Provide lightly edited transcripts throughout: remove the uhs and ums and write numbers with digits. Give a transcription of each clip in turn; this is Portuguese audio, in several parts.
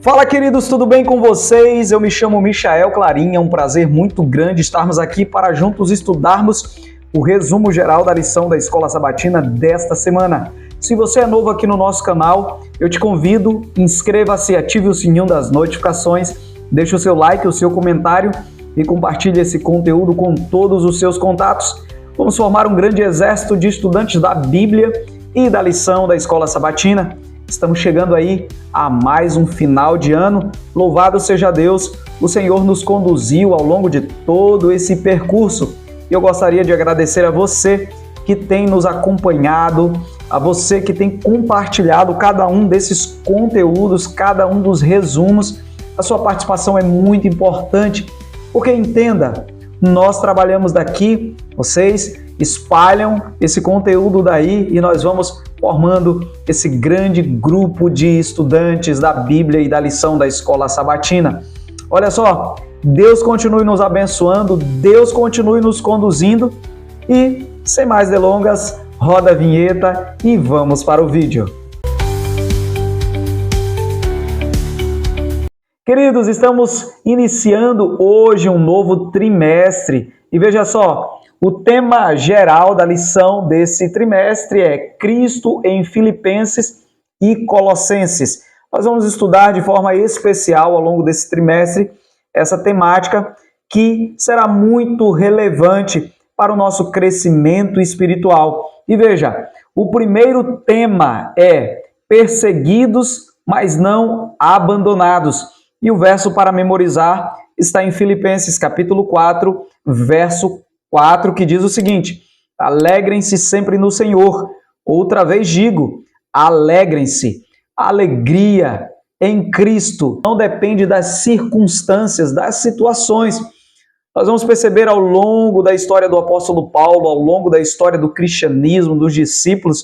Fala, queridos, tudo bem com vocês? Eu me chamo Michael Clarinha, é um prazer muito grande estarmos aqui para juntos estudarmos o resumo geral da lição da Escola Sabatina desta semana. Se você é novo aqui no nosso canal, eu te convido, inscreva-se, ative o sininho das notificações, deixe o seu like, o seu comentário e compartilhe esse conteúdo com todos os seus contatos. Vamos formar um grande exército de estudantes da Bíblia e da lição da Escola Sabatina. Estamos chegando aí a mais um final de ano. Louvado seja Deus, o Senhor nos conduziu ao longo de todo esse percurso. E eu gostaria de agradecer a você que tem nos acompanhado, a você que tem compartilhado cada um desses conteúdos, cada um dos resumos. A sua participação é muito importante, porque entenda, nós trabalhamos daqui, vocês espalham esse conteúdo daí e nós vamos formando esse grande grupo de estudantes da Bíblia e da lição da Escola Sabatina. Olha só, Deus continue nos abençoando, Deus continue nos conduzindo e, sem mais delongas, roda a vinheta e vamos para o vídeo. Queridos, estamos iniciando hoje um novo trimestre e veja só, o tema geral da lição desse trimestre é Cristo em Filipenses e Colossenses. Nós vamos estudar de forma especial ao longo desse trimestre essa temática que será muito relevante para o nosso crescimento espiritual. E veja, o primeiro tema é perseguidos, mas não abandonados. E o verso para memorizar está em Filipenses capítulo 4, verso 4, que diz o seguinte: alegrem-se sempre no Senhor. Outra vez digo, alegrem-se. A alegria em Cristo não depende das circunstâncias, das situações. Nós vamos perceber ao longo da história do apóstolo Paulo, ao longo da história do cristianismo, dos discípulos,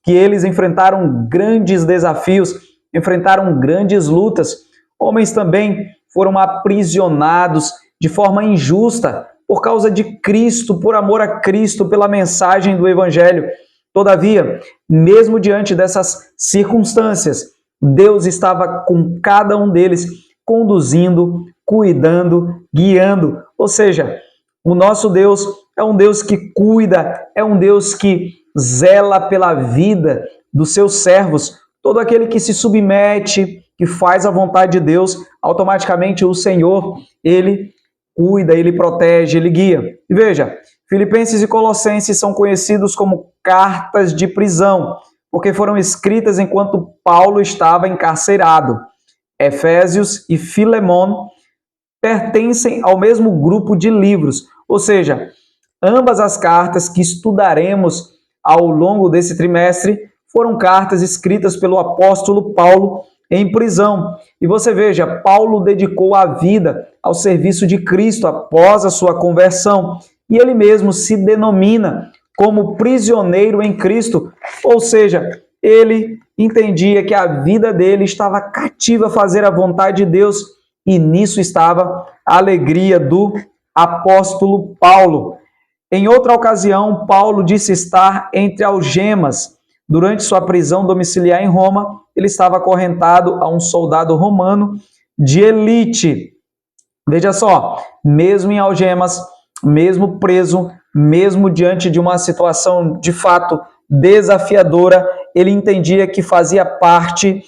que eles enfrentaram grandes desafios, enfrentaram grandes lutas. Homens também foram aprisionados de forma injusta por causa de Cristo, por amor a Cristo, pela mensagem do Evangelho. Todavia, mesmo diante dessas circunstâncias, Deus estava com cada um deles, conduzindo, cuidando, guiando. Ou seja, o nosso Deus é um Deus que cuida, é um Deus que zela pela vida dos seus servos. Todo aquele que se submete, que faz a vontade de Deus, automaticamente o Senhor, Ele cuida, Ele protege, Ele guia. E veja, Filipenses e Colossenses são conhecidos como cartas de prisão, porque foram escritas enquanto Paulo estava encarcerado. Efésios e Filemon pertencem ao mesmo grupo de livros, ou seja, ambas as cartas que estudaremos ao longo desse trimestre foram cartas escritas pelo apóstolo Paulo em prisão. E você veja, Paulo dedicou a vida ao serviço de Cristo após a sua conversão, e ele mesmo se denomina como prisioneiro em Cristo, ou seja, ele entendia que a vida dele estava cativa a fazer a vontade de Deus, e nisso estava a alegria do apóstolo Paulo. Em outra ocasião, Paulo disse estar entre algemas. Durante sua prisão domiciliar em Roma, ele estava acorrentado a um soldado romano de elite. Veja só, mesmo em algemas, mesmo preso, mesmo diante de uma situação de fato desafiadora, ele entendia que fazia parte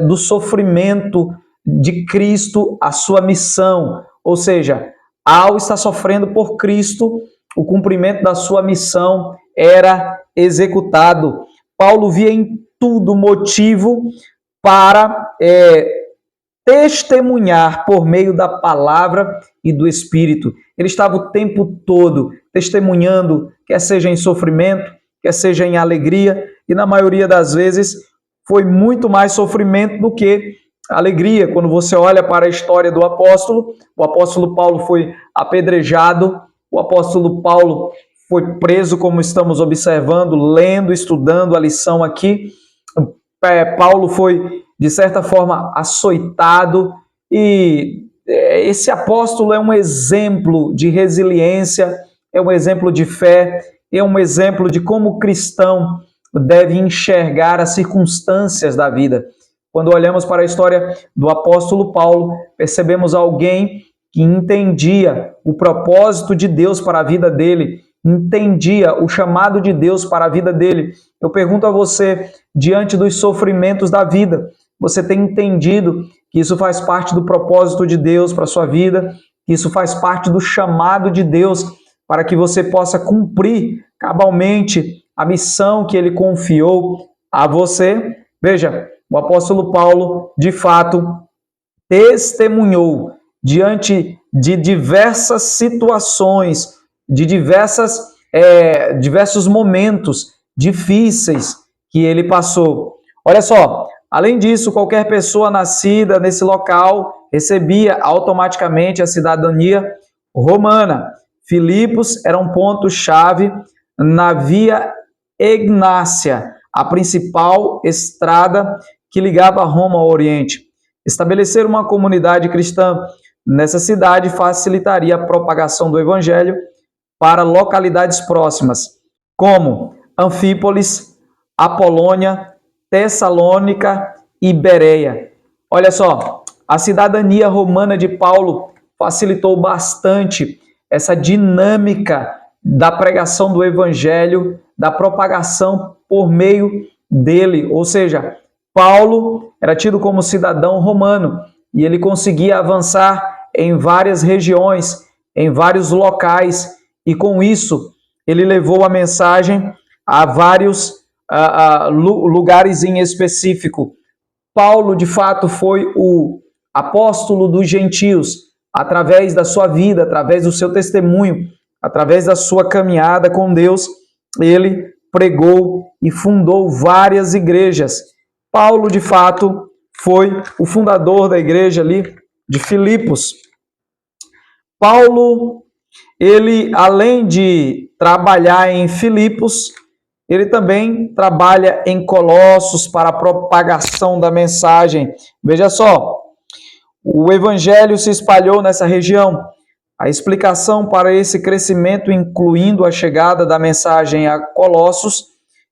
do sofrimento de Cristo a sua missão. Ou seja, ao estar sofrendo por Cristo, o cumprimento da sua missão era executado. Paulo via em tudo motivo para testemunhar por meio da palavra e do Espírito. Ele estava o tempo todo testemunhando, quer seja em sofrimento, quer seja em alegria, e na maioria das vezes foi muito mais sofrimento do que alegria. Quando você olha para a história do apóstolo, o apóstolo Paulo foi apedrejado, o apóstolo Paulo foi preso, como estamos observando, lendo, estudando a lição aqui. Paulo foi, de certa forma, açoitado, e esse apóstolo é um exemplo de resiliência, é um exemplo de fé, é um exemplo de como o cristão deve enxergar as circunstâncias da vida. Quando olhamos para a história do apóstolo Paulo, percebemos alguém que entendia o propósito de Deus para a vida dele, entendia o chamado de Deus para a vida dele. Eu pergunto a você, diante dos sofrimentos da vida, você tem entendido que isso faz parte do propósito de Deus para a sua vida, que isso faz parte do chamado de Deus para que você possa cumprir cabalmente a missão que ele confiou a você? Veja, o apóstolo Paulo, de fato, testemunhou diante de diversas situações, de diversos momentos difíceis que ele passou. Olha só, além disso, qualquer pessoa nascida nesse local recebia automaticamente a cidadania romana. Filipos era um ponto-chave na Via Egnácia, a principal estrada que ligava Roma ao Oriente. Estabelecer uma comunidade cristã nessa cidade facilitaria a propagação do evangelho para localidades próximas, como Anfípolis, Apolônia, Tessalônica e Bereia. Olha só, a cidadania romana de Paulo facilitou bastante essa dinâmica da pregação do evangelho, da propagação por meio dele. Ou seja, Paulo era tido como cidadão romano e ele conseguia avançar em várias regiões, em vários locais, e com isso ele levou a mensagem a vários lugares em específico. Paulo, de fato, foi o apóstolo dos gentios, através da sua vida, através do seu testemunho, através da sua caminhada com Deus, ele pregou e fundou várias igrejas. Paulo, de fato, foi o fundador da igreja ali de Filipos. Paulo, ele, além de trabalhar em Filipos, ele também trabalha em Colossos para a propagação da mensagem. Veja só, o evangelho se espalhou nessa região. A explicação para esse crescimento, incluindo a chegada da mensagem a Colossos,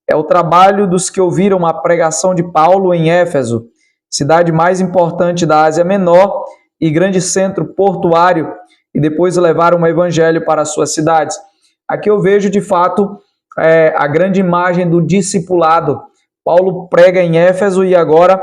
é o trabalho dos que ouviram a pregação de Paulo em Éfeso, cidade mais importante da Ásia Menor e grande centro portuário, e depois levaram o evangelho para as suas cidades. Aqui eu vejo, de fato, a grande imagem do discipulado. Paulo prega em Éfeso e agora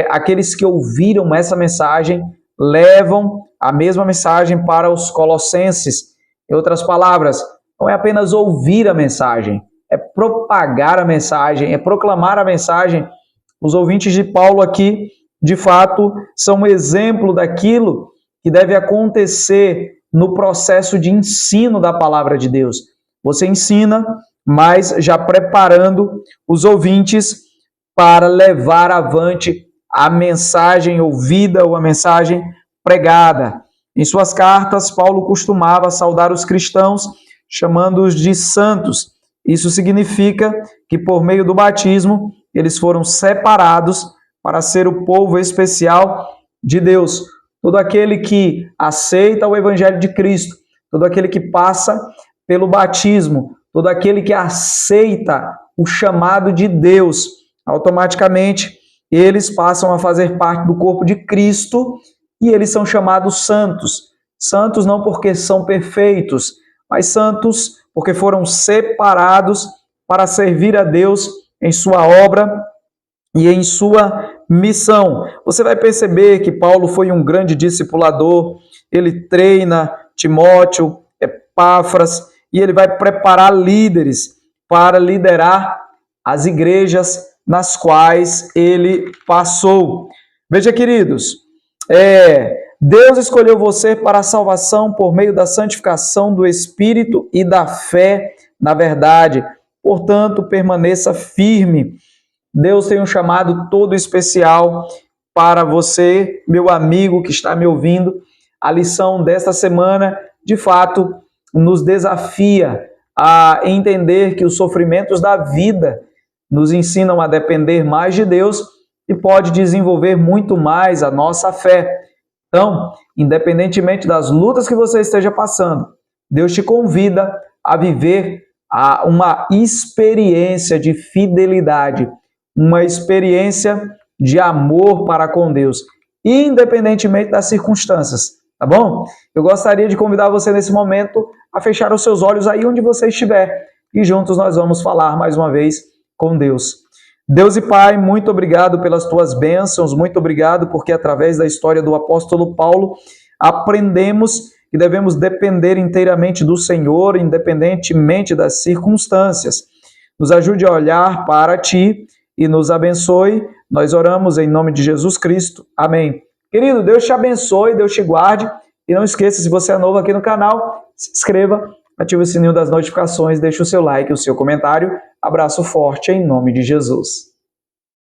aqueles que ouviram essa mensagem levam a mesma mensagem para os colossenses. Em outras palavras, não é apenas ouvir a mensagem, é propagar a mensagem, é proclamar a mensagem. Os ouvintes de Paulo aqui, de fato, são um exemplo daquilo que deve acontecer no processo de ensino da palavra de Deus. Você ensina, mas já preparando os ouvintes para levar avante a mensagem ouvida ou a mensagem pregada. Em suas cartas, Paulo costumava saudar os cristãos, chamando-os de santos. Isso significa que, por meio do batismo, eles foram separados para ser o povo especial de Deus. Todo aquele que aceita o Evangelho de Cristo, todo aquele que passa pelo batismo, todo aquele que aceita o chamado de Deus, automaticamente eles passam a fazer parte do corpo de Cristo e eles são chamados santos. Santos não porque são perfeitos, mas santos porque foram separados para servir a Deus em sua obra e em sua missão. Você vai perceber que Paulo foi um grande discipulador, ele treina Timóteo, Epáfras, e ele vai preparar líderes para liderar as igrejas nas quais ele passou. Veja, queridos, Deus escolheu você para a salvação por meio da santificação do Espírito e da fé na verdade. Portanto, permaneça firme. Deus tem um chamado todo especial para você, meu amigo que está me ouvindo. A lição desta semana, de fato, nos desafia a entender que os sofrimentos da vida nos ensinam a depender mais de Deus e pode desenvolver muito mais a nossa fé. Então, independentemente das lutas que você esteja passando, Deus te convida a viver uma experiência de fidelidade, uma experiência de amor para com Deus, independentemente das circunstâncias, tá bom? Eu gostaria de convidar você nesse momento a fechar os seus olhos aí onde você estiver e juntos nós vamos falar mais uma vez com Deus. Deus e Pai, muito obrigado pelas tuas bênçãos, muito obrigado porque através da história do apóstolo Paulo aprendemos que devemos depender inteiramente do Senhor, independentemente das circunstâncias. Nos ajude a olhar para Ti e nos abençoe. Nós oramos em nome de Jesus Cristo. Amém. Querido, Deus te abençoe, Deus te guarde. E não esqueça, se você é novo aqui no canal, se inscreva, ative o sininho das notificações, deixe o seu like, o seu comentário. Abraço forte em nome de Jesus.